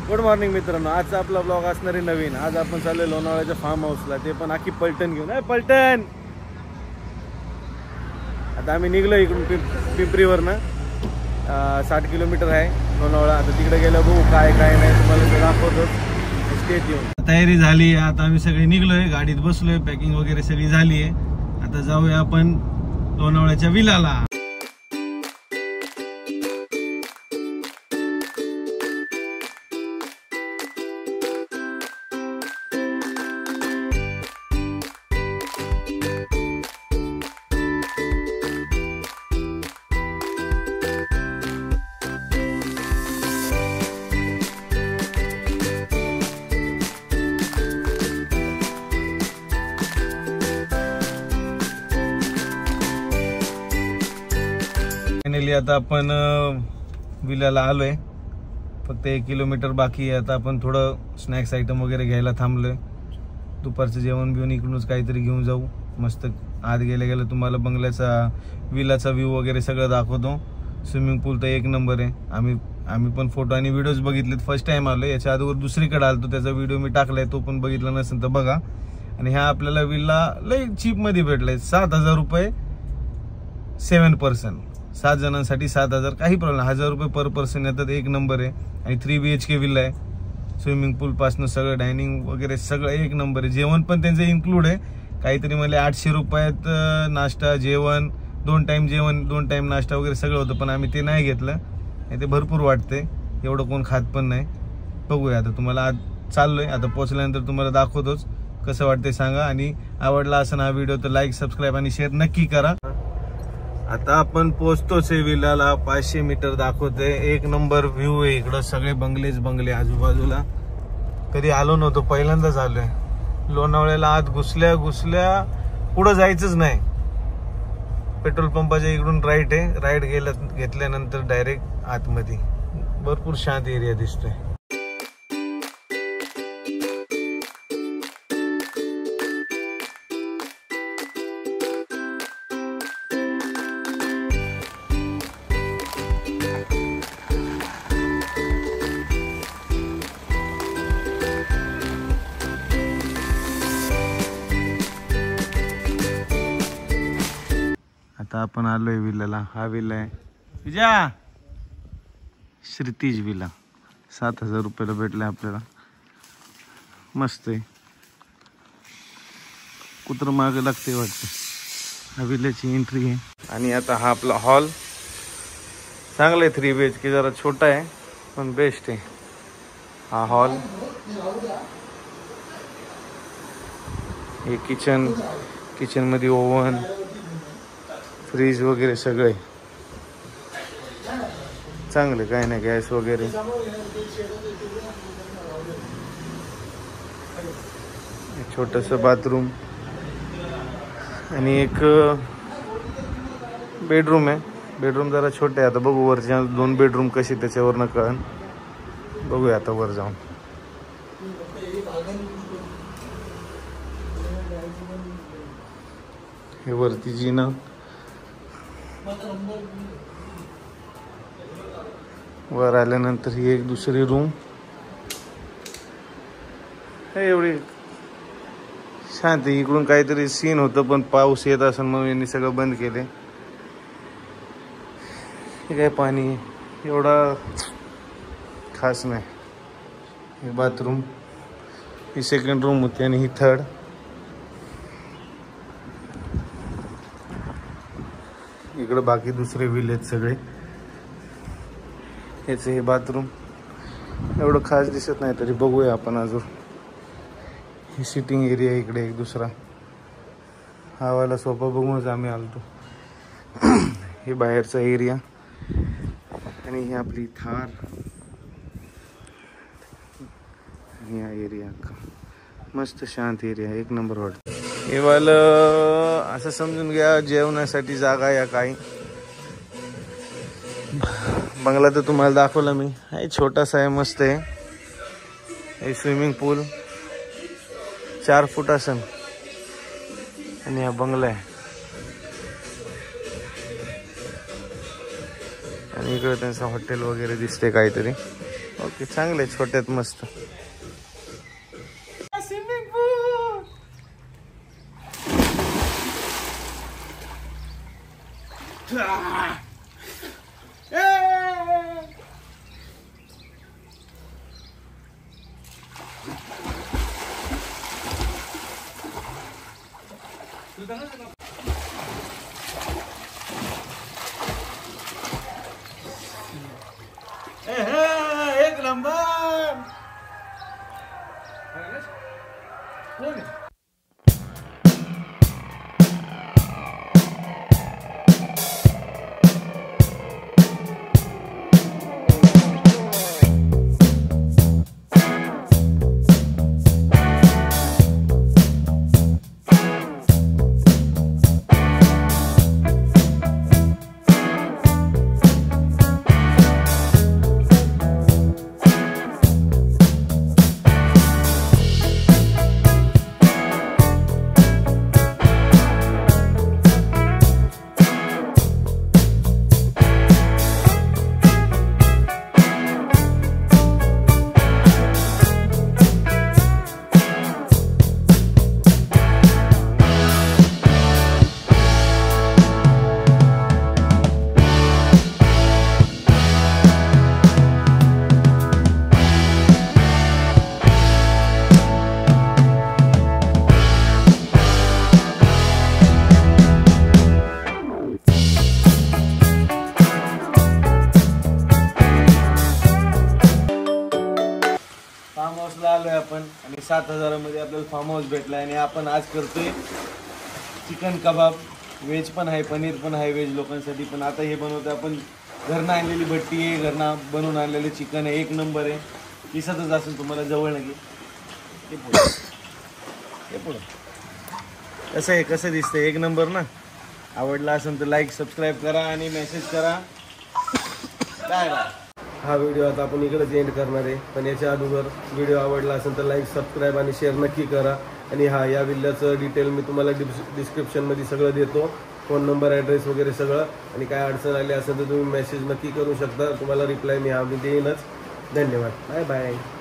Good morning मित्रांनो, आजचा आपला ब्लॉग असणार आहे नवीन। आज आपण चाललोय लोणावळ्याच्या फार्म हाऊसला, ते पण आखी पलटण घेऊन। पलटण आता आम्ही निघलो इकडून पिंपरीवरनं 60 किलोमीटर आहे लोणावळा। आता तिकडे गेलो बघू काय काय नाही, तुम्हाला दाखवतो। स्टेट येऊन तयारी झाली, आता आम्ही सगळे निघलोय, गाडीत बसलोय, पॅकिंग वगैरे सगळी झाली आहे। आता जाऊया आपण लोणावळ्याच्या विलाला। फायनली आता आपण विलाला आलोय, फक्त 1 किलोमीटर बाकी आहे। आता आपण थोडं स्नॅक्स आयटम वगैरे घ्यायला थांबलोय। दुपारचं जेवण बिवून इकडूनच काहीतरी घेऊन जाऊ। मस्त आत गेल्या तुम्हाला बंगल्याचा विलाचा व्ह्यू वगैरे सगळं दाखवतो। स्विमिंग पूल तर 1 नंबर आहे। आम्ही पण फोटो आणि व्हिडिओज बघितलेत, फर्स्ट टाइम आलो। याच्या अगोदर दुसरीकडे आलतो, त्याचा व्हिडिओ मी टाकलाय, तो पण बघितला नसेल तर बघा। आणि ह्या आपल्याला विला लय चीप मध्ये भेटलाय, 7000 रुपये 7 पर्सन, 7 जणांसाठी 7000, काही प्रॉब्लेम, 1000 रुपये पर पर्सन येतात। 1 नंबर आहे। आणि 3 BHK विला आहे। स्विमिंग पूल पासून सगळं डायनिंग वगैरे सगळं 1 नंबर आहे। जेवण पण त्यांचं इन्क्लूड आहे। काहीतरी म्हणजे 800 रुपयात नाश्ता जेवण, 2 टाइम जेवण 2 टाइम नाश्ता वगैरे सगळं होतं, पण आम्ही ते नाही घेतलं। ते भरपूर वाटते, एवढं कोण खात पण नाही। बघूया आता, तुम्हाला आज चाललोय, आता पोहोचल्यानंतर तुम्हाला दाखवतोच कसं वाटतंय सांगा। आणि आवडला असेल हा व्हिडिओ तर लाईक सबस्क्राईब आणि शेअर नक्की करा। आता आपण पोहोचतोच आहे विलाला, 500 मीटर दाखवते। 1 नंबर व्ह्यू आहे इकडं, सगळे बंगले आजूबाजूला। कधी आलो नव्हतो, पहिल्यांदाच आलोय लोणावळ्याला। आत घुसल्या पुढं जायचंच नाही। पेट्रोल पंपाच्या इकडून राईट आहे, राईट घेतल्यानंतर डायरेक्ट आतमध्ये। भरपूर शांत एरिया दिसतोय। आता आपण आलोय विलाला। हा विला आहे विजया श्रीतीज विला, 7000 रुपयाला भेटलाय आपल्याला। मस्त आहे, कुत्र मागे लागते वाटतं। हा विल्याची एंट्री आहे। आणि आता हा आपला हॉल चांगला आहे, 3 BHK, जरा छोटा आहे पण बेस्ट आहे हा हॉल। हे किचन मध्ये ओव्हन, फ्रीज वगैरे सगळे चांगले, काय नाही, गॅस वगैरे। छोटस बाथरूम आणि एक बेडरूम आहे। बेडरूम जरा छोटे आहे, आता बघू वरच्या 2 बेडरूम कशी त्याच्यावरनं कळन। बघूया आता वर जाऊन। हे वरती जिना, वर आल्यानंतर ही एक दुसरी रूम। एवढी शांत, इकडून काहीतरी सीन होतं पण पाऊस येत असेल म्हणून यांनी सगळं बंद केले। हे काय पाणी एवढा खास नाही। हे बाथरूम, ही 2nd रूम होती आणि ही 3rd। इकडे बाकी दुसरे व्हील आहेत सगळे। हेच हे बाथरूम, एवढं खास दिसत नाही, तरी बघूया आपण अजून। ही सिटिंग एरिया इकडे एक दुसरा, हा वाला सोफा बघूनच आम्ही आलतो। हे बाहेरचा एरिया आणि ही आपली थार आणि हा एरिया मस्त शांत एरिया, 1 नंबर वाटतं। हे वालं असं समजून घ्या जेवणासाठी जागा या काही। बंगला तर तुम्हाला दाखवला मी, आहे छोटासा आहे, मस्त आहे। हे स्विमिंग पूल 4 फूट असेल आणि हा बंगला आहे। आणि इकडे त्यांचं हॉटेल वगैरे दिसते काहीतरी। ओके, चांगले छोट्यात मस्त. स्विमिंग पूल. एक नंबर. फार्म हाऊसला आलोय आपण आणि 7,000 मध्ये आपल्याला फार्म हाऊस भेटलाय आणि आपण आज करतोय चिकन कबाब. व्हेज पण आहे, पनीर पण आहे व्हेज लोकांसाठी. पण आता हे बनवतोय आपण. घरनं आणलेली भट्टी आहे, घरनं बनवून आणलेलं चिकन आहे. एक नंबर आहे. दिसतच असेल तुम्हाला जवळ नक्की. हे पुढं कसं आहे, कसं दिसतंय, एक नंबर ना. आवडला असेल तर लाईक सबस्क्राईब करा आणि मेसेज करा. काय हा व्हिडिओ आता आपण इकडेच एंड करणार आहे. पण याच्या अगोदर व्हिडिओ आवडला असेल तर लाईक सबस्क्राईब आणि शेअर नक्की करा. आणि हा या विल्ल्याचं डिटेल मी तुम्हाला डिस्क्रिप्शनमध्ये सगळं देतो. फोन नंबर, ॲड्रेस वगैरे सगळं. आणि काय अडचण आली असेल तर तुम्ही मेसेज नक्की करू शकता. तुम्हाला रिप्लाय मी देईनच. धन्यवाद. Bye bye.